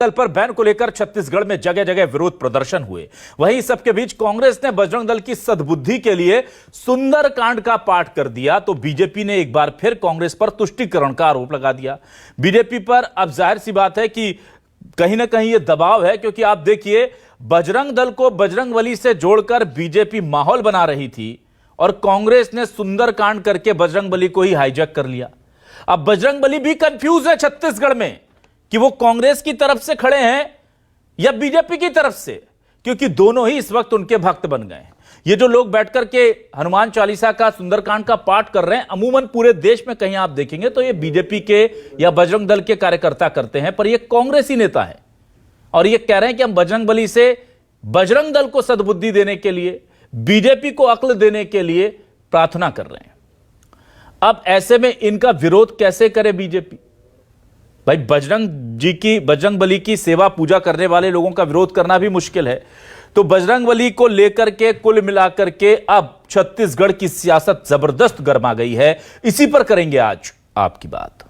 दल पर बैन को लेकर छत्तीसगढ़ में जगह जगह विरोध प्रदर्शन हुए। वहीं सबके बीच कांग्रेस ने बजरंग दल की सद्बुद्धि के लिए सुंदरकांड का पाठ कर दिया तो बीजेपी ने एक बार फिर कांग्रेस पर तुष्टीकरण का आरोप लगा दिया। बीजेपी पर अब जाहिर सी बात है कि कहीं ना कहीं यह दबाव है, क्योंकि आप देखिए बजरंग दल को बजरंगबली से जोड़कर बीजेपी माहौल बना रही थी और कांग्रेस ने सुंदरकांड करके बजरंगबली को ही हाईजैक कर लिया। अब बजरंगबली भी कंफ्यूज है छत्तीसगढ़ में कि वो कांग्रेस की तरफ से खड़े हैं या बीजेपी की तरफ से, क्योंकि दोनों ही इस वक्त उनके भक्त बन गए हैं। ये जो लोग बैठकर के हनुमान चालीसा का सुंदरकांड का पाठ कर रहे हैं, अमूमन पूरे देश में कहीं आप देखेंगे तो ये बीजेपी के या बजरंग दल के कार्यकर्ता करते हैं, पर ये कांग्रेसी नेता है और ये कह रहे हैं कि हम बजरंगबली से बजरंग दल को सद्बुद्धि देने के लिए, बीजेपी को अक्ल देने के लिए प्रार्थना कर रहे हैं। अब ऐसे में इनका विरोध कैसे करे बीजेपी? भाई बजरंगबली की सेवा पूजा करने वाले लोगों का विरोध करना भी मुश्किल है, तो बजरंगबली को लेकर के कुल मिलाकर के अब छत्तीसगढ़ की सियासत जबरदस्त गर्मा गई है। इसी पर करेंगे आज आपकी बात।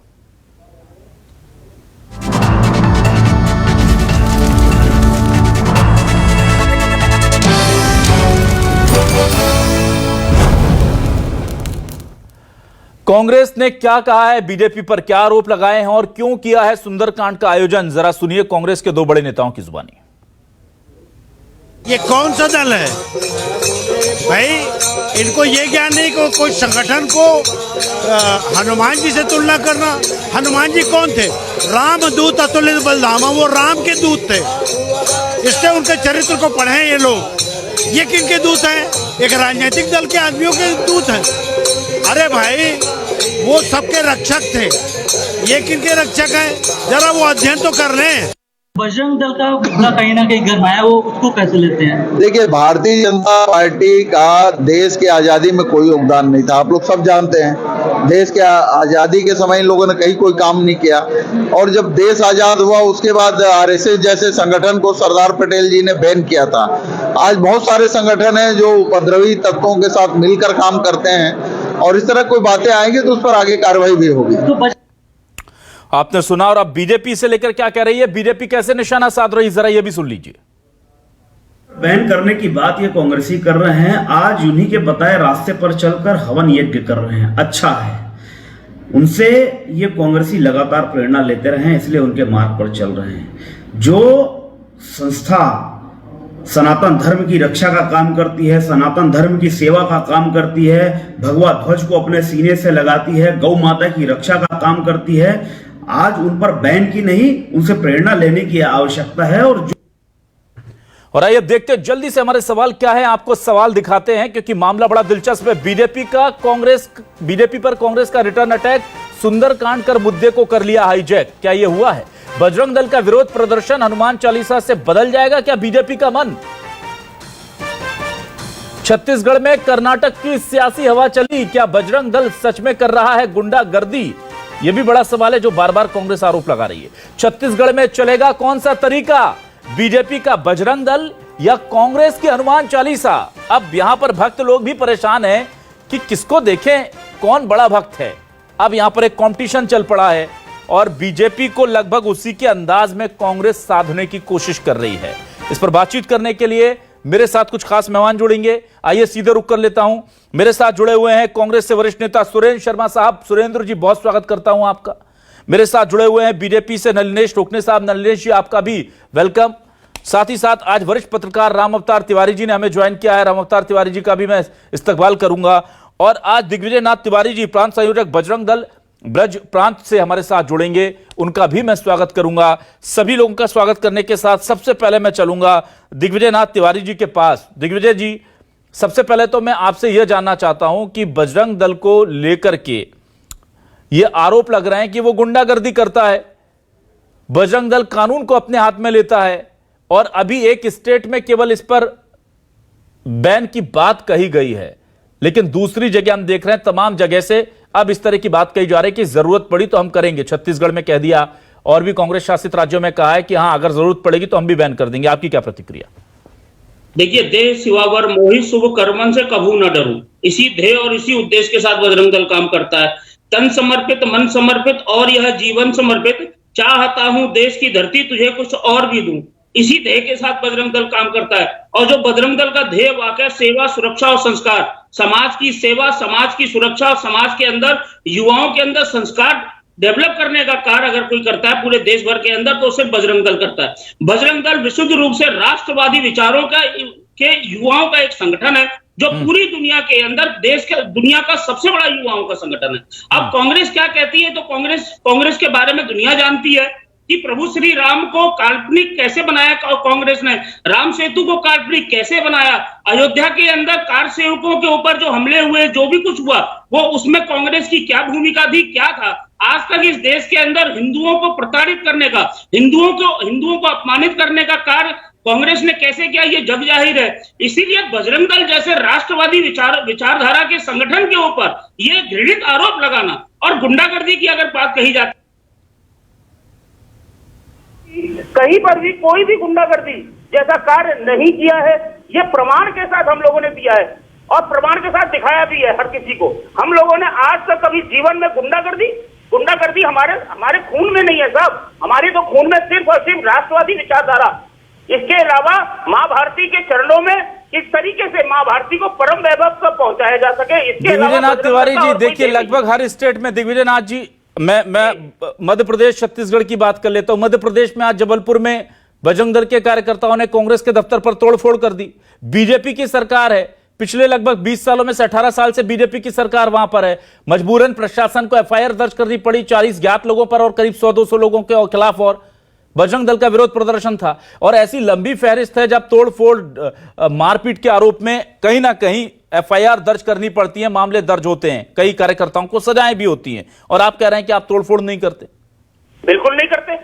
कांग्रेस ने क्या कहा है, बीजेपी पर क्या आरोप लगाए हैं और क्यों किया है सुंदरकांड का आयोजन, जरा सुनिए कांग्रेस के दो बड़े नेताओं की जुबानी। ये कौन सा दल है भाई? इनको ये ज्ञान नहीं कि कोई संगठन को हनुमान जी से तुलना करना। हनुमान जी कौन थे? राम दूत अतुलित बलधामा, वो राम के दूत थे, इसलिए उनके चरित्र को पढ़े ये लोग। ये किनके दूत हैं? एक राजनीतिक दल के आदमियों के दूत हैं। अरे भाई वो सबके रक्षक थे, ये किनके रक्षक हैं? जरा वो अध्ययन तो कर लें। बजरंग दल का मुद्दा कहीं ना कहीं गरमाया, वो उसको कैसे लेते हैं? देखिए, भारतीय जनता पार्टी का देश की आजादी में कोई योगदान नहीं था, आप लोग सब जानते हैं। देश के आजादी के समय इन लोगों ने कहीं कोई काम नहीं किया, और जब देश आजाद हुआ उसके बाद आरएसएस जैसे संगठन को सरदार पटेल जी ने बैन किया था। आज बहुत सारे संगठन हैं जो उपद्रवी तत्वों के साथ मिलकर काम करते हैं, और इस तरह कोई बातें आएंगी तो उस पर आगे कार्रवाई भी होगी। तो आपने सुना, और अब बीजेपी से लेकर क्या कह रही है, बीजेपी कैसे निशाना साध रही है, जरा ये भी सुन लीजिए। बैन करने की बात ये कांग्रेसी कर रहे हैं, आज उन्हीं के बताए रास्ते पर चलकर हवन यज्ञ कर रहे हैं। अच्छा है, उनसे ये कांग्रेसी लगातार प्रेरणा लेते रहे हैं, इसलिए उनके मार्ग पर चल रहे हैं। जो संस्था सनातन धर्म की रक्षा का काम करती है, सनातन धर्म की सेवा का काम करती है, भगवा ध्वज को अपने सीने से लगाती है, गौ माता की रक्षा का काम करती है, आज उन पर बैन की नहीं, उनसे प्रेरणा लेने की आवश्यकता है। और आइए देखते हैं जल्दी से हमारे सवाल क्या है, आपको सवाल दिखाते हैं, क्योंकि मामला बड़ा दिलचस्प है। बीजेपी पर कांग्रेस का रिटर्न अटैक, सुंदरकांड कर मुद्दे को कर लिया हाईजैक, क्या यह हुआ है? बजरंग दल का विरोध प्रदर्शन हनुमान चालीसा से बदल जाएगा क्या बीजेपी का मन? छत्तीसगढ़ में कर्नाटक की सियासी हवा चली, क्या बजरंग दल सच में कर रहा है गुंडागर्दी? यह भी बड़ा सवाल है जो बार बार कांग्रेस आरोप लगा रही है। छत्तीसगढ़ में चलेगा कौन सा तरीका, बीजेपी का बजरंग दल या कांग्रेस की हनुमान चालीसा? अब यहां पर भक्त लोग भी परेशान हैं कि किसको देखें, कौन बड़ा भक्त है। अब यहां पर एक कंपटीशन चल पड़ा है और बीजेपी को लगभग उसी के अंदाज में कांग्रेस साधने की कोशिश कर रही है। इस पर बातचीत करने के लिए मेरे साथ कुछ खास मेहमान जुड़ेंगे। आइए सीधे रुक कर लेता हूं। मेरे साथ जुड़े हुए हैं कांग्रेस से वरिष्ठ नेता सुरेंद्र शर्मा साहब। सुरेंद्र जी, बहुत स्वागत करता हूं आपका। मेरे साथ जुड़े हुए हैं बीजेपी से नलिनेश टोकने साहब। नलिनेश जी, आपका भी वेलकम। साथ ही साथ आज वरिष्ठ पत्रकार राम अवतार तिवारी जी ने हमें ज्वाइन किया है। राम अवतार तिवारी जी का भी मैं इस्तकबाल करूंगा। और आज दिग्विजय नाथ तिवारी जी, प्रांत संयोजक बजरंग दल ब्रज प्रांत से हमारे साथ जुड़ेंगे, उनका भी मैं स्वागत करूंगा। सभी लोगों का स्वागत करने के साथ सबसे पहले मैं चलूंगा दिग्विजय नाथ तिवारी जी के पास। दिग्विजय जी, सबसे पहले तो मैं आपसे यह जानना चाहता हूं कि बजरंग दल को लेकर के ये आरोप लग रहे हैं कि वो गुंडागर्दी करता है, बजरंग दल कानून को अपने हाथ में लेता है, और अभी एक स्टेट में केवल इस पर बैन की बात कही गई है, लेकिन दूसरी जगह हम देख रहे हैं तमाम जगह से अब इस तरह की बात कही जा रही है कि जरूरत पड़ी तो हम करेंगे। छत्तीसगढ़ में कह दिया और भी कांग्रेस शासित राज्यों में कहा है कि हां, अगर जरूरत पड़ेगी तो हम भी बैन कर देंगे। आपकी क्या प्रतिक्रिया? देखिए, देह सिवावर मोहि शुभ कर्मन से कभू न डरूं, इसी ध्येय और इसी उद्देश्य के साथ बजरंग दल काम करता है। तन समर्पित, मन समर्पित और यह जीवन समर्पित चाहता हूं देश की धरती तुझे कुछ और भी दूं। इसी ध्येय के साथ बजरंग दल काम करता है और जो बजरंग दल का ध्येय वाकई सेवा, सुरक्षा और संस्कार, समाज की सेवा, समाज की सुरक्षा और समाज के अंदर युवाओं के अंदर संस्कार डेवलप करने का कार्य अगर कोई करता है पूरे देश भर के अंदर तो सिर्फ बजरंग दल करता है। बजरंग दल विशुद्ध रूप से राष्ट्रवादी विचारों के युवाओं का एक संगठन है जो पूरी दुनिया के अंदर दुनिया का सबसे बड़ा युवाओं का संगठन है। अब कांग्रेस क्या कहती है तो कांग्रेस के बारे में दुनिया जानती है कि प्रभु श्री राम को काल्पनिक कैसे बनाया कांग्रेस ने, राम सेतु को काल्पनिक कैसे बनाया, अयोध्या के अंदर कार सेवकों के ऊपर जो हमले हुए, जो भी कुछ हुआ वो उसमें कांग्रेस की क्या भूमिका थी, क्या था। आज तक इस देश के अंदर हिंदुओं को प्रताड़ित करने का, हिंदुओं को अपमानित करने का कार्य कांग्रेस ने कैसे किया ये जग जाहिर है। इसीलिए बजरंग दल जैसे राष्ट्रवादी विचारधारा के संगठन के ऊपर ये घृणित आरोप लगाना और गुंडागर्दी की अगर बात कही जाती, कहीं पर भी कोई भी गुंडागर्दी जैसा कार्य नहीं किया है, ये प्रमाण के साथ हम लोगों ने दिया है और प्रमाण के साथ दिखाया भी है हर किसी को। हम लोगों ने आज तक कभी जीवन में गुंडागर्दी हमारे खून में नहीं है साहब, हमारे तो खून में सिर्फ और सिर्फ राष्ट्रवादी विचारधारा। इसके अलावा माँ भारती के चरणों में किस तरीके से माँ भारती को परम वैभव तक पहुंचाया जा सके, इसके दिग्विजयनाथ तिवारी जी, देखिए लगभग हर स्टेट में, दिग्विजयनाथ जी, मैं मध्य प्रदेश, छत्तीसगढ़ की बात कर लेता हूं। मध्य प्रदेश में आज जबलपुर में बजरंग दल के कार्यकर्ताओं ने कांग्रेस के दफ्तर पर तोड़फोड़ कर दी। बीजेपी की सरकार है, पिछले लगभग 20 सालों में से 18 साल से बीजेपी की सरकार वहां पर है। मजबूरन प्रशासन को एफआईआर दर्ज करनी पड़ी 40 ज्ञात लोगों पर और करीब 100-200 लोगों के खिलाफ, और बजरंग दल का विरोध प्रदर्शन था। और ऐसी लंबी फहरिस्त है, जब तोड़फोड़ मारपीट के आरोप में कहीं ना कहीं एफआईआर दर्ज करनी पड़ती है, मामले दर्ज होते हैं, कई कार्यकर्ताओं को सजाएं भी होती हैं, और आप कह रहे हैं कि आप तोड़फोड़ नहीं करते। बिल्कुल नहीं करते।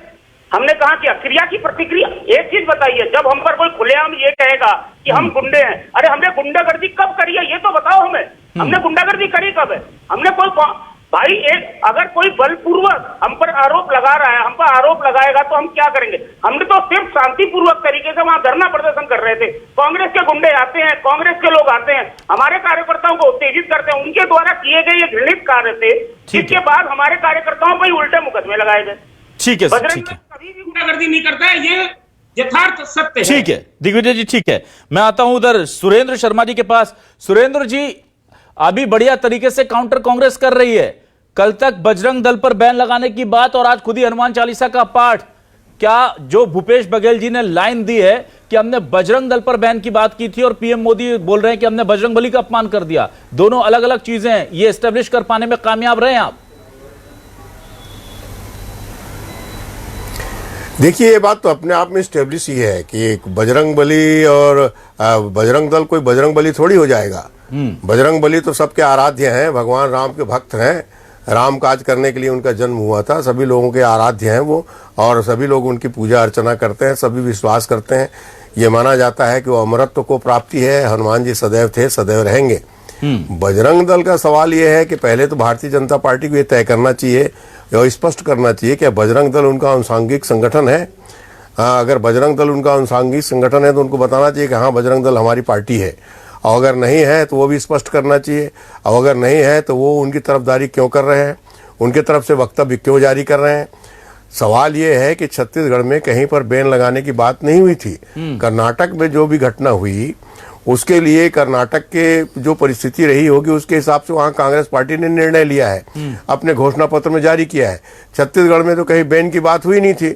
हमने कहा कि क्रिया की प्रतिक्रिया। एक चीज बताइए, जब हम पर कोई खुलेआम ये कहेगा कि हम गुंडे हैं, अरे हमने गुंडागर्दी कब करी है ये तो बताओ हमें, हमने गुंडागर्दी करी कब है? हमने भाई अगर कोई बलपूर्वक हम पर आरोप लगा रहा है, हम पर आरोप लगाएगा तो हम क्या करेंगे? हमने तो सिर्फ शांतिपूर्वक तरीके से वहां धरना प्रदर्शन कर रहे थे। कांग्रेस के गुंडे आते हैं, कांग्रेस के लोग आते हैं, हमारे कार्यकर्ताओं को उत्तेजित करते हैं, उनके द्वारा किए गए ये घृणित कार्य थे, जिसके बाद हमारे कार्यकर्ताओं पर उल्टे मुकदमे लगाए गए। ठीक है, बजरंग दल कभी भी गुंडागर्दी नहीं करता है, ये यथार्थ सत्य है। ठीक है दिग्विजय जी, ठीक है। मैं आता हूं उधर सुरेंद्र शर्मा जी के पास। सुरेंद्र जी, अभी बढ़िया तरीके से काउंटर कांग्रेस कर रही है। कल तक बजरंग दल पर बैन लगाने की बात और आज खुद ही हनुमान चालीसा का पाठ। क्या जो भूपेश बघेल जी ने लाइन दी है कि हमने बजरंग दल पर बैन की बात की थी और पीएम मोदी बोल रहे हैं कि हमने बजरंग बली का अपमान कर दिया, दोनों अलग अलग चीजें हैं, ये एस्टेब्लिश कर पाने में कामयाब रहे आप? देखिए, ये बात तो अपने आप में स्टेब्लिश ही है कि बजरंग बली और बजरंग दल कोई बजरंग बली थोड़ी हो जाएगा। बजरंग बली तो सबके आराध्य हैं, भगवान राम के भक्त हैं, राम काज करने के लिए उनका जन्म हुआ था, सभी लोगों के आराध्य हैं वो, और सभी लोग उनकी पूजा अर्चना करते हैं, सभी विश्वास करते हैं। ये माना जाता है कि वो अमरत्व को प्राप्ति है, हनुमान जी सदैव थे, सदैव रहेंगे। बजरंग दल का सवाल ये है कि पहले तो भारतीय जनता पार्टी को ये तय करना चाहिए और स्पष्ट करना चाहिए कि बजरंग दल उनका अनुसांगिक संगठन है। अगर बजरंग दल उनका अनुसांगिक संगठन है तो उनको बताना चाहिए कि हाँ, बजरंग दल हमारी पार्टी है, और अगर नहीं है तो वो भी स्पष्ट करना चाहिए, और अगर नहीं है तो वो उनकी तरफदारी क्यों कर रहे हैं, उनके तरफ से वक्तव्य क्यों जारी कर रहे हैं। सवाल ये है कि छत्तीसगढ़ में कहीं पर बैन लगाने की बात नहीं हुई थी। कर्नाटक में जो भी घटना हुई उसके लिए कर्नाटक के जो परिस्थिति रही होगी उसके हिसाब से वहां कांग्रेस पार्टी ने निर्णय लिया है, अपने घोषणा पत्र में जारी किया है। छत्तीसगढ़ में तो कहीं बैन की बात हुई नहीं थी।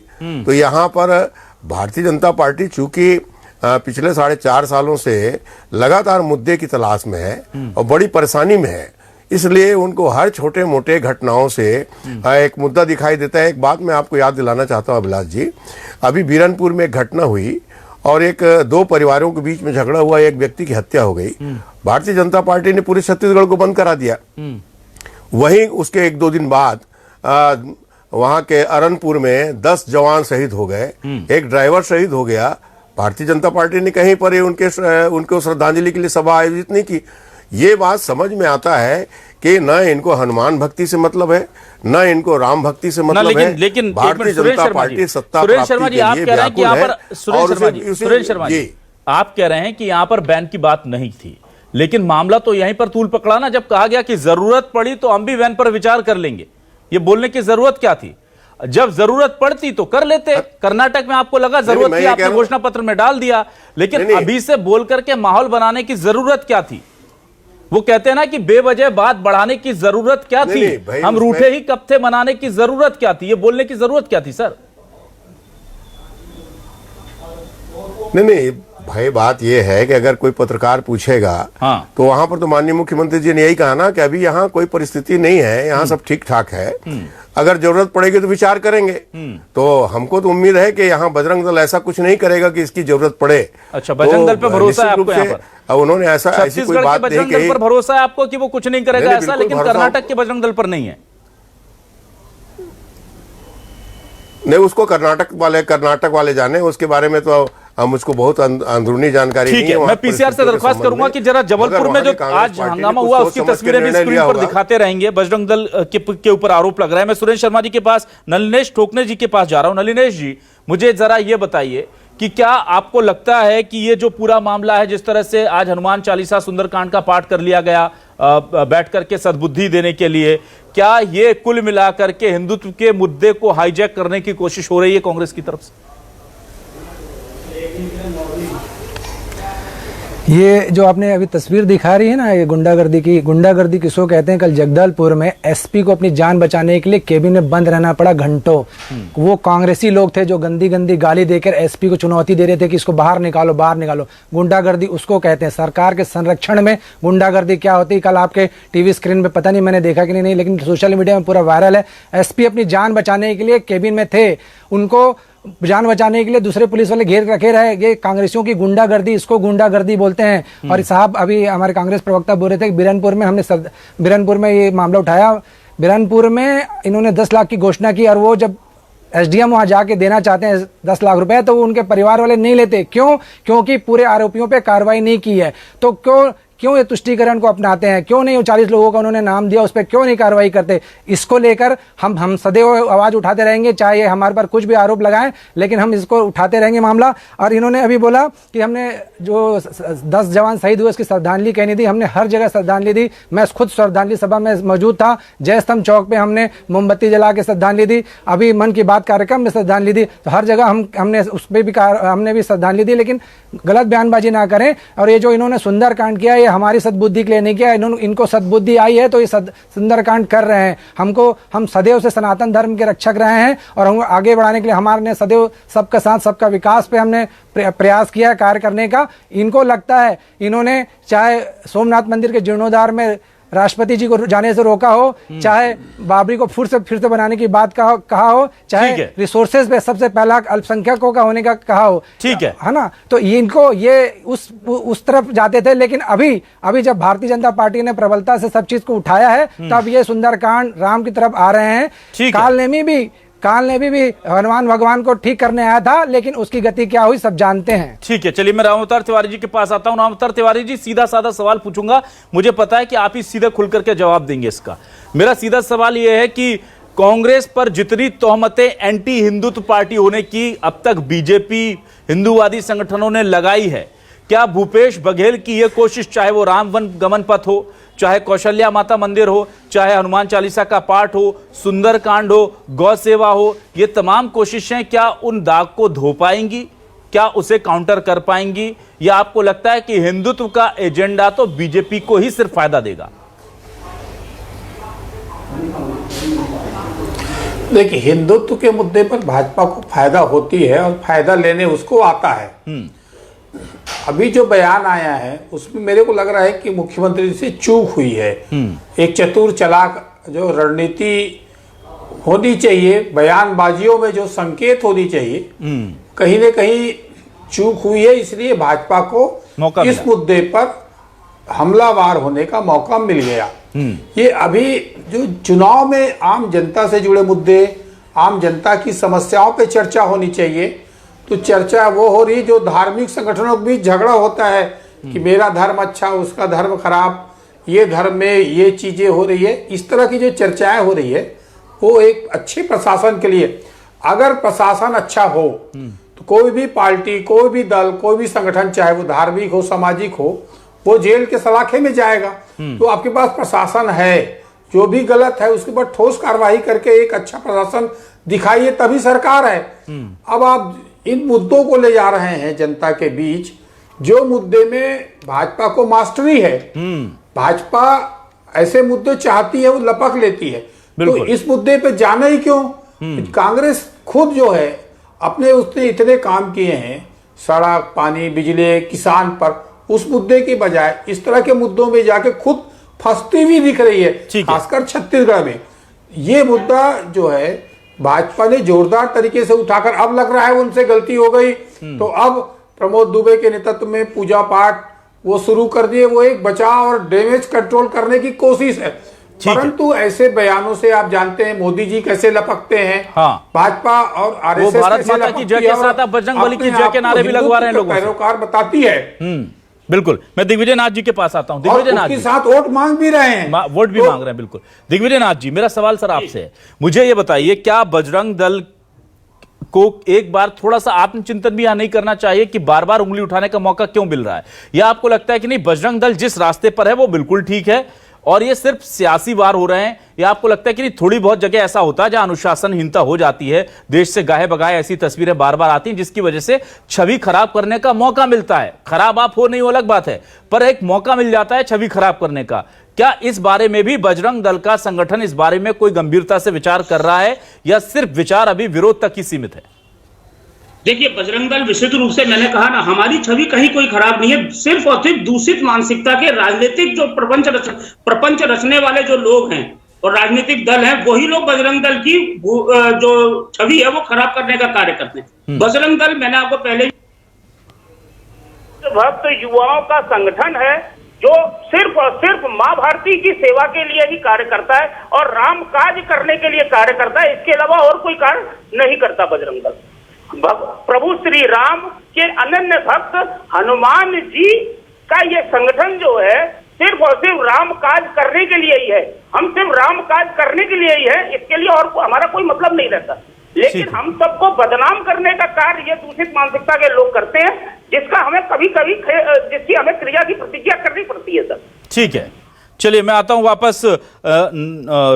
तो यहाँ पर भारतीय जनता पार्टी चूंकि पिछले 4.5 सालों से लगातार मुद्दे की तलाश में है और बड़ी परेशानी में है, इसलिए उनको हर छोटे मोटे घटनाओं से एक मुद्दा दिखाई देता है। एक बात मैं आपको याद दिलाना चाहता हूं अभिलाष जी, अभी बीरनपुर में एक घटना हुई और दो परिवारों के बीच में झगड़ा हुआ, एक व्यक्ति की हत्या हो गई। भारतीय जनता पार्टी ने पूरे छत्तीसगढ़ को बंद करा दिया। वहीं उसके 1-2 दिन बाद वहां के अरनपुर में 10 जवान शहीद हो गए, एक ड्राइवर शहीद हो गया। भारतीय जनता पार्टी ने कहीं पर उनको श्रद्धांजलि के लिए सभा आयोजित नहीं की। ये बात समझ में आता है कि न इनको हनुमान भक्ति से मतलब है, न इनको राम भक्ति से मतलब है। लेकिन भारतीय जनता पार्टी सत्ता प्राप्ति के लिए व्याकुल है। सुरेश शर्मा जी, आप कह रहे हैं कि यहाँ पर बैन की बात नहीं थी, लेकिन मामला तो यहीं पर तूल पकड़ा ना, जब कहा गया कि जरूरत पड़ी तो हम भी बैन पर विचार कर लेंगे। ये बोलने की जरूरत क्या थी? जब जरूरत पड़ती तो कर लेते। कर्नाटक में आपको लगा जरूरत थी, आपने घोषणा पत्र में डाल दिया, लेकिन अभी से बोल करके माहौल बनाने की जरूरत क्या थी? वो कहते हैं ना कि बेवजह बात बढ़ाने की जरूरत क्या थी? हम रूठे ही कब थे मनाने की जरूरत क्या थी? ये बोलने की जरूरत क्या थी सर? नहीं भाई, बात यह है कि अगर कोई पत्रकार पूछेगा तो वहां पर तो माननीय मुख्यमंत्री जी ने यही कहा ना कि अभी यहाँ कोई परिस्थिति नहीं है, यहाँ सब ठीक ठाक है, अगर जरूरत पड़ेगी तो विचार करेंगे। तो हमको तो उम्मीद है कि यहाँ बजरंग दल ऐसा कुछ नहीं करेगा कि इसकी जरूरत पड़े। अच्छा, बजरंग दल पे भरोसा है आपको? यहाँ पर अब उन्होंने ऐसी कोई बात नहीं बजरंग दल पर भरोसा है आपको कि वो कुछ नहीं करेगा ऐसा, लेकिन कर्नाटक के बजरंग दल पर नहीं है? नहीं, उसको कर्नाटक वाले जाने, उसके बारे में तो मुझको बहुत अंदरूनी जानकारी नहीं है। मैं पीसीआर से दरख्वास्त करूंगा कि जरा जबलपुर में जो आज हंगामा हुआ उसकी तस्वीरें भी स्क्रीन पर दिखाते रहेंगे। बजरंग दल के ऊपर आरोप लग रहा है। मैं सुरेश शर्मा जी के पास, नलिनेश ठोकने जी के पास जा रहा हूं। नलिनेश जी, मुझे जरा ये बताइए कि क्या आपको लगता है कि ये जो पूरा मामला है, जिस तरह से आज हनुमान चालीसा सुंदरकांड का पाठ कर लिया गया बैठ करके सद्बुद्धि देने के लिए, क्या ये कुल मिलाकर के हिंदुत्व के मुद्दे को हाईजैक करने की कोशिश हो रही है कांग्रेस की तरफ से? ये जो आपने अभी तस्वीर दिखा रही है ना, ये गुंडागर्दी किसको कहते हैं? कल जगदलपुर में एसपी को अपनी जान बचाने के लिए केबिन में बंद रहना पड़ा घंटों। वो कांग्रेसी लोग थे जो गंदी गंदी गाली देकर एसपी को चुनौती दे रहे थे कि इसको बाहर निकालो, बाहर निकालो। गुंडागर्दी उसको कहते हैं। सरकार के संरक्षण में गुंडागर्दी क्या होती है, कल आपके टीवी स्क्रीन पे पता नहीं मैंने देखा कि नहीं, लेकिन सोशल मीडिया में पूरा वायरल है। एसपी अपनी जान बचाने के लिए केबिन में थे, उनको जान बचाने के लिए दूसरे पुलिस वाले घेर रखे रहे। ये कांग्रेसियों की गुंडागर्दी, इसको गुंडागर्दी बोलते हैं। और साहब, अभी हमारे कांग्रेस प्रवक्ता बोल रहे थे कि बिरनपुर में ये मामला उठाया। बिरनपुर में इन्होंने 10 लाख की घोषणा की और वो जब एसडीएम वहां जाके देना चाहते हैं 10 लाख रुपए, तो उनके परिवार वाले नहीं लेते। क्यों? क्योंकि पूरे आरोपियों पे कार्रवाई नहीं की है। तो क्यों ये तुष्टीकरण को अपनाते हैं? क्यों नहीं? 40 लोगों का उन्होंने नाम दिया, उस पर क्यों नहीं कार्रवाई करते? इसको लेकर हम सदैव आवाज उठाते रहेंगे, चाहे ये हमारे पर कुछ भी आरोप लगाएं, लेकिन हम इसको उठाते रहेंगे मामला। और इन्होंने अभी बोला कि हमने जो 10 जवान शहीद हुए उसकी श्रद्धांजलि कहनी थी। हमने हर जगह श्रद्धांजलि दी। मैं खुद श्रद्धांजलि सभा में मौजूद था। जय स्तंभ चौक पे हमने मोमबत्ती जला के श्रद्धांजलि दी। अभी मन की बात कार्यक्रम में श्रद्धांजलि दी। तो हर जगह हमने उस पर भी हमने भी श्रद्धांजलि दी, लेकिन गलत बयानबाजी ना करें। और ये जो इन्होंने सुंदरकांड किया, ये हमारी सद्बुद्धि के लिए नहीं किया। इनको सद्बुद्धि आई है तो ये सुंदरकांड कर रहे हैं। हम सदैव से सनातन धर्म के रक्षक रहे हैं और हम आगे बढ़ाने के लिए हमारे सदैव सबका साथ सबका विकास पे हमने प्रयास किया है कार्य करने का। इनको लगता है, इन्होंने चाहे सोमनाथ मंदिर के जीर्णोद्धार में राष्ट्रपति जी को जाने से रोका हो, चाहे बाबरी को फिर से बनाने की बात कहा हो, चाहे रिसोर्सेज पे सबसे पहला अल्पसंख्यकों का होने का कहा हो, ठीक है ना? तो इनको ये उस तरफ जाते थे। लेकिन अभी जब भारतीय जनता पार्टी ने प्रबलता से सब चीज को उठाया है, तब ये सुंदरकांड राम की तरफ आ रहे हैं। काल ने भी हनुमान भगवान को ठीक करने आया था, लेकिन उसकी गति क्या हुई सब जानते हैं। ठीक है, चलिए मैं राम अवतार तिवारी जी के पास आता हूं। राम अवतार तिवारी जी, सीधा साधा सवाल पूछूंगा, मुझे पता है कि आप ही सीधे खुल करके जवाब देंगे इसका। मेरा सीधा सवाल यह है कि कांग्रेस पर जितनी तोहमतें एंटी हिंदुत्व पार्टी होने की अब तक बीजेपी हिंदूवादी संगठनों ने लगाई है, क्या भूपेश बघेल की यह कोशिश, चाहे वो राम वन गमन पथ हो, चाहे कौशल्या माता मंदिर हो, चाहे हनुमान चालीसा का पाठ हो, सुंदरकांड हो, गौ सेवा हो, ये तमाम कोशिशें क्या उन दाग को धो पाएंगी? क्या उसे काउंटर कर पाएंगी? या आपको लगता है कि हिंदुत्व का एजेंडा तो बीजेपी को ही सिर्फ फायदा देगा? देखिए, हिंदुत्व के मुद्दे पर भाजपा को फायदा होती है और फायदा लेने उसको आता है। अभी जो बयान आया है उसमें मेरे को लग रहा है कि मुख्यमंत्री से चूक हुई है। एक चतुर चालाक जो रणनीति होनी चाहिए, बयानबाजियों में जो संकेत होनी चाहिए, कहीं न कहीं चूक हुई है। इसलिए भाजपा को इस मुद्दे पर हमलावर होने का मौका मिल गया। ये अभी जो चुनाव में आम जनता से जुड़े मुद्दे, आम जनता की समस्याओं पे चर्चा होनी चाहिए, तो चर्चा वो हो रही जो धार्मिक संगठनों के बीच झगड़ा होता है कि मेरा धर्म अच्छा, उसका धर्म खराब, ये धर्म में ये चीजें हो रही है। इस तरह की जो चर्चाएं हो रही है वो एक अच्छे प्रशासन के लिए, अगर प्रशासन अच्छा हो तो कोई भी पार्टी, कोई भी दल, कोई भी संगठन, चाहे वो धार्मिक हो, सामाजिक हो, वो जेल के सलाखे में जाएगा। तो आपके पास प्रशासन है जो भी गलत है उसके ऊपर ठोस कार्रवाई करके एक अच्छा प्रशासन दिखाइए, तभी सरकार है। अब आप इन मुद्दों को ले जा रहे हैं जनता के बीच, जो मुद्दे में भाजपा को मास्टरी है। भाजपा ऐसे मुद्दे चाहती है, वो लपक लेती है, तो इस मुद्दे पे जाना ही क्यों? कांग्रेस खुद जो है अपने उसने इतने काम किए हैं, सड़क, पानी, बिजली, किसान पर, उस मुद्दे की बजाय इस तरह के मुद्दों में जाके खुद फंसती हुई दिख रही है, खासकर छत्तीसगढ़ में। ये मुद्दा जो है भाजपा ने जोरदार तरीके से उठाकर, अब लग रहा है उनसे गलती हो गई, तो अब प्रमोद दुबे के नेतृत्व में पूजा पाठ वो शुरू कर दिए। वो एक बचाव और डैमेज कंट्रोल करने की कोशिश है, परंतु ऐसे बयानों से आप जानते हैं मोदी जी कैसे लपकते हैं। भाजपा और आरएसएस भारत माता की जय के साथ बजरंग बली की जय के नारे भी लगवा रहे हैं लोगों से। पैरोकार बताती है। बिल्कुल। मैं दिग्विजय नाथ जी के पास आता हूं। दिग्विजय नाथ जी साथ वोट मांग भी रहे हैं, वोट भी मांग रहे हैं। बिल्कुल दिग्विजय नाथ जी, मेरा सवाल सर आपसे है, मुझे ये बताइए, क्या बजरंग दल को एक बार थोड़ा सा आत्मचिंतन भी यहां नहीं करना चाहिए कि बार बार उंगली उठाने का मौका क्यों मिल रहा है? या आपको लगता है कि नहीं, बजरंग दल जिस रास्ते पर है वो बिल्कुल ठीक है और ये सिर्फ सियासी वार हो रहे हैं? या आपको लगता है कि नहीं, थोड़ी बहुत जगह ऐसा होता है जहां अनुशासनहीनता हो जाती है, देश से गाहे बगाए ऐसी तस्वीरें बार बार आती हैं जिसकी वजह से छवि खराब करने का मौका मिलता है? खराब आप हो नहीं वो अलग बात है, पर एक मौका मिल जाता है छवि खराब करने का। क्या इस बारे में भी बजरंग दल का संगठन इस बारे में कोई गंभीरता से विचार कर रहा है, या सिर्फ विचार अभी विरोध तक ही सीमित है? देखिए, बजरंग दल विशुद्ध रूप से, मैंने कहा ना, हमारी छवि कहीं कोई खराब नहीं है। सिर्फ और सिर्फ दूषित मानसिकता के राजनीतिक जो प्रपंच रचने वाले जो लोग हैं और राजनीतिक दल हैं, वही लोग बजरंग दल की जो छवि है वो खराब करने का कार्य करते हैं। बजरंग दल, मैंने आपको पहले भक्त युवाओं का संगठन है जो सिर्फ और सिर्फ मां भारती की सेवा के लिए ही कार्य करता है और राम काज करने के लिए कार्य करता है। इसके अलावा और कोई कार्य नहीं करता बजरंग दल। प्रभु श्री राम के अनन्य भक्त हनुमान जी का ये संगठन जो है सिर्फ और सिर्फ राम काज करने के लिए ही है। हम सिर्फ राम काज करने के लिए ही है, इसके लिए और हमारा कोई मतलब नहीं रहता। लेकिन हम सबको बदनाम करने का कार्य ये दूषित मानसिकता के लोग करते हैं, जिसका हमें कभी कभी जिसकी हमें क्रिया की प्रतिज्ञा करनी पड़ती है सर। ठीक है, चलिए मैं आता हूं वापस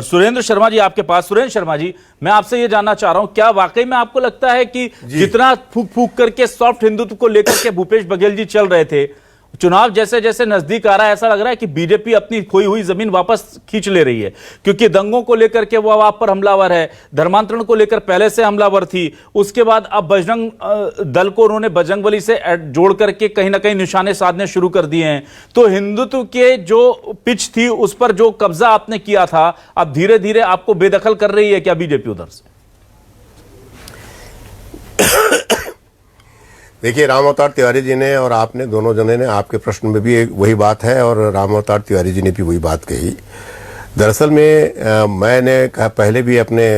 सुरेंद्र शर्मा जी आपके पास। सुरेंद्र शर्मा जी, मैं आपसे ये जानना चाह रहा हूं, क्या वाकई में आपको लगता है कि जितना फूक फूक करके सॉफ्ट हिंदुत्व को लेकर के भूपेश बघेल जी चल रहे थे, चुनाव जैसे जैसे नजदीक आ रहा है ऐसा लग रहा है कि बीजेपी अपनी खोई हुई जमीन वापस खींच ले रही है? क्योंकि दंगों को लेकर के वो आप पर हमलावर है, धर्मांतरण को लेकर पहले से हमलावर थी, उसके बाद अब बजरंग दल को उन्होंने बजरंगबली से जोड़ करके कहीं ना कहीं निशाने साधने शुरू कर दिए हैं। तो हिंदुत्व के जो पिच थी उस पर जो कब्जा आपने किया था, अब धीरे धीरे आपको बेदखल कर रही है क्या बीजेपी उधर से? देखिए, राम अवतार तिवारी जी ने और आपने दोनों जने ने, आपके प्रश्न में भी वही बात है और राम अवतार तिवारी जी ने भी वही बात कही। दरअसल में मैंने पहले भी अपने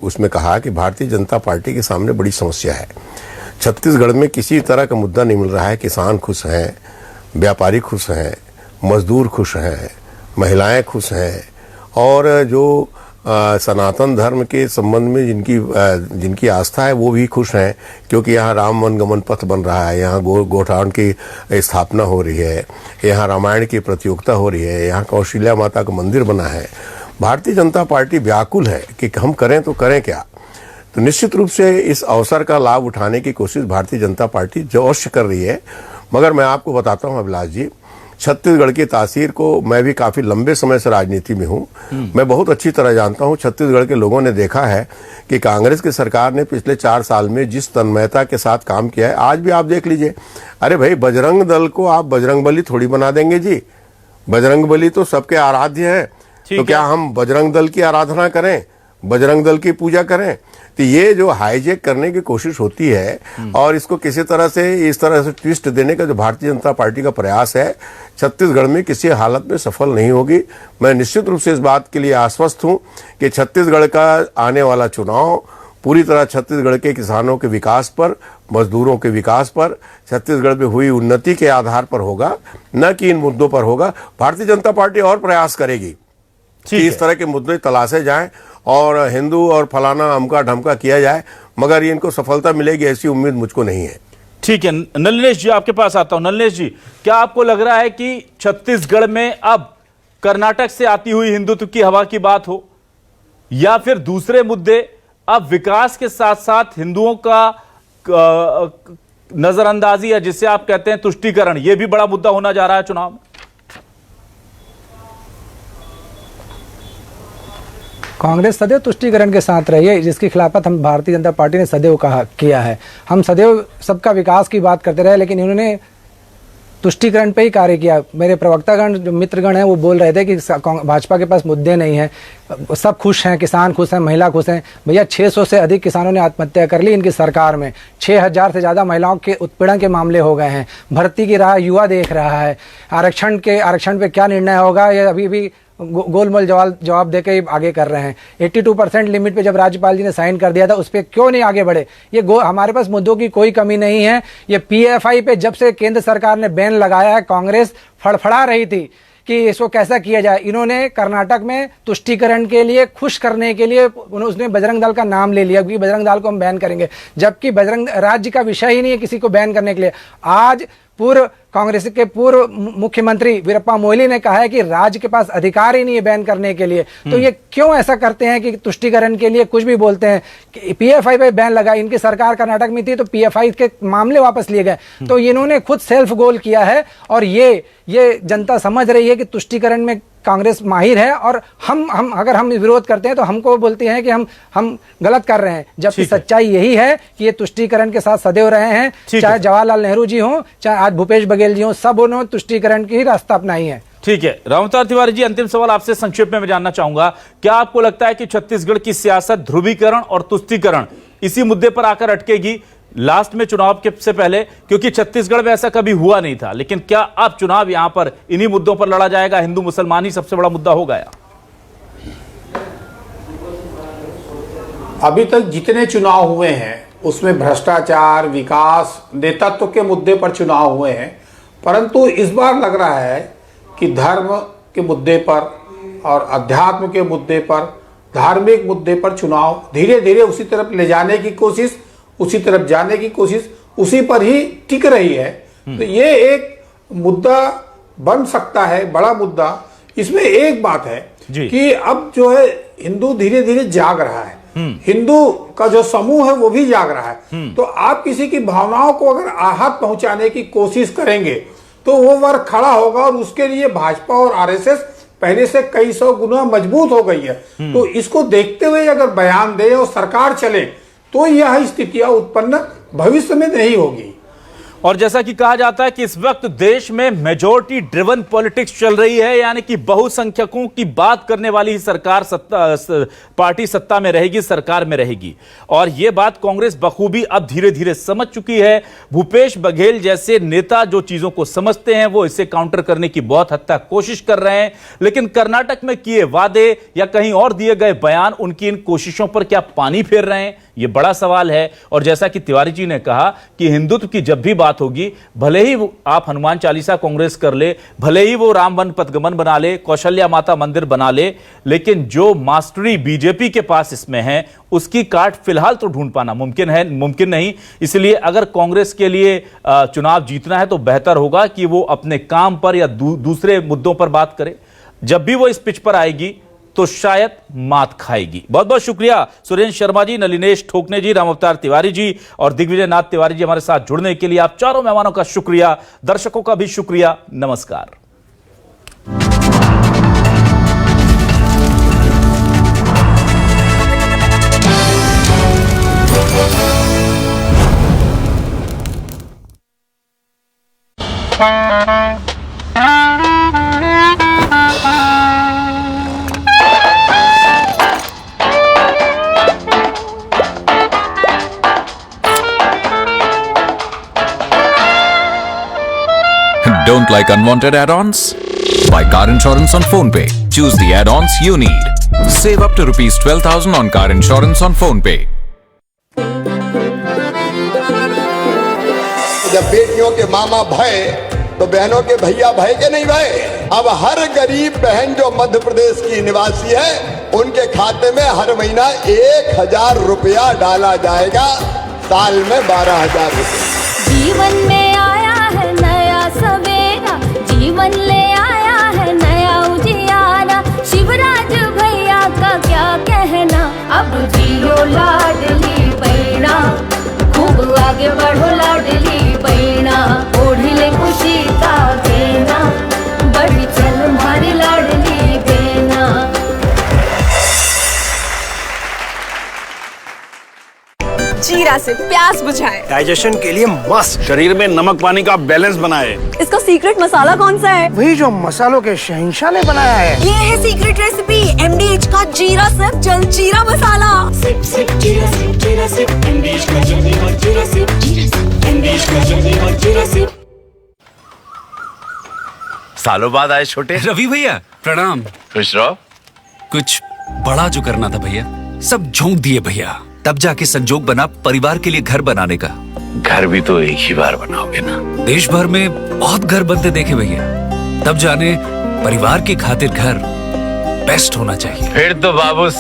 उसमें कहा कि भारतीय जनता पार्टी के सामने बड़ी समस्या है। छत्तीसगढ़ में किसी तरह का मुद्दा नहीं मिल रहा है। किसान खुश हैं, व्यापारी खुश हैं, मजदूर खुश हैं, महिलाएं खुश हैं, और जो सनातन धर्म के संबंध में जिनकी आस्था है वो भी खुश हैं, क्योंकि यहाँ राम वनगमन पथ बन रहा है, यहाँ गोठान की स्थापना हो रही है, यहाँ रामायण की प्रतियोगिता हो रही है, यहाँ कौशल्या माता का मंदिर बना है। भारतीय जनता पार्टी व्याकुल है कि हम करें तो करें क्या। तो निश्चित रूप से इस अवसर का लाभ उठाने की कोशिश भारतीय जनता पार्टी अवश्य कर रही है। मगर मैं आपको बताता हूँ अभिलाष जी, छत्तीसगढ़ की तासीर को मैं भी काफी लंबे समय से राजनीति में हूँ, मैं बहुत अच्छी तरह जानता हूँ। छत्तीसगढ़ के लोगों ने देखा है कि कांग्रेस की सरकार ने पिछले 4 साल में जिस तन्मयता के साथ काम किया है, आज भी आप देख लीजिए। अरे भाई, बजरंग दल को आप बजरंगबली थोड़ी बना देंगे जी। बजरंगबली तो सबके आराध्य है, तो क्या हम बजरंग दल की आराधना करें, बजरंग दल की पूजा करें? तो ये जो हाईजैक करने की कोशिश होती है और इसको किसी तरह से इस तरह से ट्विस्ट देने का जो भारतीय जनता पार्टी का प्रयास है, छत्तीसगढ़ में किसी हालत में सफल नहीं होगी। मैं निश्चित रूप से इस बात के लिए आश्वस्त हूं कि छत्तीसगढ़ का आने वाला चुनाव पूरी तरह छत्तीसगढ़ के किसानों के विकास पर, मजदूरों के विकास पर, छत्तीसगढ़ में हुई उन्नति के आधार पर होगा, न कि इन मुद्दों पर होगा। भारतीय जनता पार्टी और प्रयास करेगी कि इस तरह के मुद्दे तलाशे जाएं और हिंदू और फलाना अमका ढमका किया जाए, मगर ये इनको सफलता मिलेगी ऐसी उम्मीद मुझको नहीं है। ठीक है, नलिनेश जी आपके पास आता हूं। नलिनेश जी, क्या आपको लग रहा है कि छत्तीसगढ़ में अब कर्नाटक से आती हुई हिंदुत्व की हवा की बात हो या फिर दूसरे मुद्दे, अब विकास के साथ साथ हिंदुओं का नजरअंदाजी या जिसे आप कहते हैं तुष्टीकरण, यह भी बड़ा मुद्दा होना जा रहा है चुनाव में। कांग्रेस सदैव तुष्टीकरण के साथ रही है, जिसकी खिलाफत हम भारतीय जनता पार्टी ने सदैव किया है। हम सदैव सबका विकास की बात करते रहे, लेकिन इन्होंने तुष्टीकरण पे ही कार्य किया। मेरे प्रवक्तागण जो मित्रगण हैं वो बोल रहे थे कि भाजपा के पास मुद्दे नहीं हैं, सब खुश हैं, किसान खुश हैं, महिला खुश हैं। भैया 600 से अधिक किसानों ने आत्महत्या कर ली इनकी सरकार में, 6000 से ज़्यादा महिलाओं के उत्पीड़न के मामले हो गए हैं, भर्ती की राह युवा देख रहा है, आरक्षण पे क्या निर्णय होगा ये अभी भी गोलमोल जवाब देके ही आगे कर रहे हैं। 82% लिमिट पे जब राज्यपाल जी ने साइन कर दिया था, उस पर क्यों नहीं आगे बढ़े? ये हमारे पास मुद्दों की कोई कमी नहीं है। ये पीएफआई पे जब से केंद्र सरकार ने बैन लगाया है, कांग्रेस फड़फड़ा रही थी कि इसको कैसा किया जाए। इन्होंने कर्नाटक में तुष्टीकरण के लिए, खुश करने के लिए उसने बजरंग दल का नाम ले लिया कि बजरंग दल को हम बैन करेंगे, जबकि बजरंग राज्य का विषय ही नहीं है किसी को बैन करने के लिए। आज पूर्व कांग्रेस के पूर्व मुख्यमंत्री वीरप्पा मोइली ने कहा है कि राज्य के पास अधिकार ही नहीं है बैन करने के लिए। तो ये क्यों ऐसा करते हैं कि तुष्टीकरण के लिए कुछ भी बोलते हैं? पीएफआई पे बैन लगा, इनकी सरकार कर्नाटक में थी तो पीएफआई के मामले वापस लिए गए। तो इन्होंने खुद सेल्फ गोल किया है और ये जनता समझ रही है कि तुष्टीकरण में कांग्रेस माहिर है, और अगर हम विरोध करते हैं तो हमको बोलते हैं कि हम गलत कर रहे हैं, जबकि सच्चाई यही है कि ये तुष्टीकरण के साथ सदैव रहे हैं। चाहे जवाहरलाल नेहरू जी हों, चाहे आज भूपेश बघेल जी हों, सब उन्होंने तुष्टीकरण की ही रास्ता अपनाई है। ठीक है रामअवतार तिवारी जी, अंतिम सवाल आपसे संक्षेप में मैं जानना चाहूंगा, क्या आपको लगता है कि छत्तीसगढ़ की सियासत ध्रुवीकरण और तुष्टीकरण इसी मुद्दे पर आकर अटकेगी लास्ट में चुनाव के से पहले? क्योंकि छत्तीसगढ़ में ऐसा कभी हुआ नहीं था, लेकिन क्या अब चुनाव यहां पर इन्हीं मुद्दों पर लड़ा जाएगा? हिंदू मुसलमान ही सबसे बड़ा मुद्दा हो गया। अभी तक जितने चुनाव हुए हैं उसमें भ्रष्टाचार, विकास, नेतृत्व के मुद्दे पर चुनाव हुए हैं, परंतु इस बार लग रहा है कि धर्म के मुद्दे पर और अध्यात्म के मुद्दे पर, धार्मिक मुद्दे पर चुनाव धीरे धीरे उसी तरफ ले जाने की कोशिश, उसी तरफ जाने की कोशिश, उसी पर ही टिक रही है। तो ये एक मुद्दा बन सकता है, बड़ा मुद्दा। इसमें एक बात है कि अब जो है हिंदू धीरे धीरे जाग रहा है, हिंदू का जो समूह है वो भी जाग रहा है। तो आप किसी की भावनाओं को अगर आहत पहुंचाने की कोशिश करेंगे तो वो वर्ग खड़ा होगा, और उसके लिए भाजपा और आरएसएस पहले से कई सौ गुना मजबूत हो गई है। तो इसको देखते हुए अगर बयान दे और सरकार चले तो यह स्थितियां उत्पन्न भविष्य में नहीं होगी। और जैसा कि कहा जाता है कि इस वक्त देश में मेजॉरिटी ड्रिवन पॉलिटिक्स चल रही है, यानी कि बहुसंख्यकों की बात करने वाली ही सरकार पार्टी सत्ता में रहेगी, सरकार में रहेगी। और यह बात कांग्रेस बखूबी अब धीरे धीरे समझ चुकी है। भूपेश बघेल जैसे नेता जो चीजों को समझते हैं वो इसे काउंटर करने की बहुत हद तक कोशिश कर रहे हैं, लेकिन कर्नाटक में किए वादे या कहीं और दिए गए बयान उनकी इन कोशिशों पर क्या पानी फेर रहे हैं, यह बड़ा सवाल है। और जैसा कि तिवारी जी ने कहा कि हिंदुत्व की जब भी बात होगी, भले ही आप हनुमान चालीसा कांग्रेस कर ले, भले ही वो राम वन पथगमन बना ले, कौशल्या माता मंदिर बना ले, लेकिन जो मास्टरी बीजेपी के पास इसमें है उसकी काट फिलहाल तो ढूंढ पाना मुमकिन नहीं। इसलिए अगर कांग्रेस के लिए चुनाव जीतना है तो बेहतर होगा कि वो अपने काम पर या दूसरे मुद्दों पर बात करे। जब भी वो इस पिच पर आएगी तो शायद मात खाएगी। बहुत बहुत शुक्रिया सुरेंद्र शर्मा जी, नलिनेश ठोकने जी, रामअवतार तिवारी जी और दिग्विजय नाथ तिवारी जी हमारे साथ जुड़ने के लिए। आप चारों मेहमानों का शुक्रिया, दर्शकों का भी शुक्रिया। नमस्कार। Don't like unwanted add-ons? Buy car insurance on PhonePe. Choose the add-ons you need. Save up to rupees 12,000 on car insurance on PhonePe. जब बेटियों के मामा भय तो बहनों के भैया भय के नहीं भय। अब हर गरीब बहन जो मध्य प्रदेश की निवासी है उनके खाते में हर महीना 1,000 रुपया डाला जाएगा, साल में 12,000 रुपया। जीवन में आया है नया सवेरा, जीवन ले आया है नया उजियारा। अब जियो लाडली बहना, खूब आगे बढ़ो लाडली बहना, ओढ़ले खुशी का देना, बढ़ी चल हमारी लाडली बहना। जीरा से प्यास बुझाए, डाइजेशन के लिए मस्त, शरीर में नमक पानी का बैलेंस बनाए। इसका सीक्रेट मसाला कौन सा है? वही जो मसालों के शहंशाह ने बनाया है। ये है सीक्रेट रेसिपी MDH का जीरा सिर्फ जलजीरा मसाला। सिप सिप जीरा सिप, जीरा सिप, MDH का जलजीरा, जीरा सिप, जीरा सिप, MDH का जलजीरा, जीरा सिप। सालों बाद आए छोटे। रवि भैया प्रणाम। खुश रहो। कुछ बड़ा जो करना था भैया, सब झोंक दिए भैया। तब जाके संजोग बना परिवार के लिए घर बनाने का। घर भी तो एक ही बार बनाओगे ना। देश भर में बहुत घर बनते देखे भैया, तब जाने परिवार की खातिर घर बेस्ट होना चाहिए। फिर तो बाबू